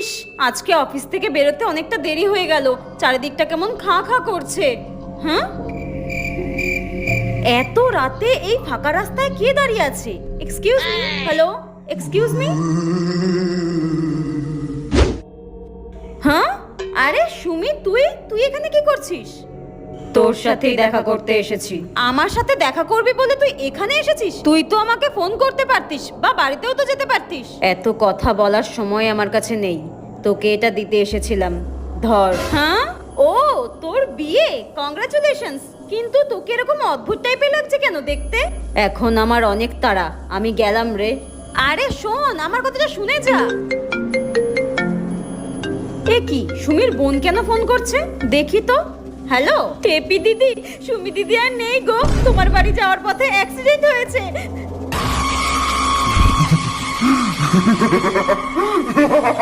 ইস, আজকে অফিস থেকে বেরোতে অনেকটা দেরি হয়ে গেল। চারিদিকটা কেমন খাঁ খাঁ করছে। হ্যাঁ, এত রাতে এই ফাঁকা রাস্তায় কে দাঁড়িয়ে আছে? Excuse me, hello, excuse me. হ্যাঁ, আরে সুমি, তুই এখানে কি করছিস? তোর সাথেই দেখা করতে এসেছি। আমার সাথে দেখা করবি বলে তুই এখানে এসেছিস? তুই তো আমাকে ফোন করতে পারতিস বা বাড়িতেও তো যেতে পারতিস। এত কথা বলার সময় আমার কাছে নেই, তোকে এটা দিতে এসেছিলাম, ধর। হ্যাঁ, ও তোর বিয়ে, কংগ্রাচুলেশনস। কিন্তু তোকে এরকম অদ্ভুত টাইপের লাগছে কেন দেখতে? এখন আমার অনেক তাড়া, আমি গেলাম রে। আরে শোন, আমার কথাটা শুনে যা। এ কি, সুমির বোন কেন ফোন করছে? দেখি তো। হ্যালো টেপি দিদি, সুমি দিদি আর নেই গো, তোমার বাড়ি যাওয়ার পথে অ্যাক্সিডেন্ট হয়েছে।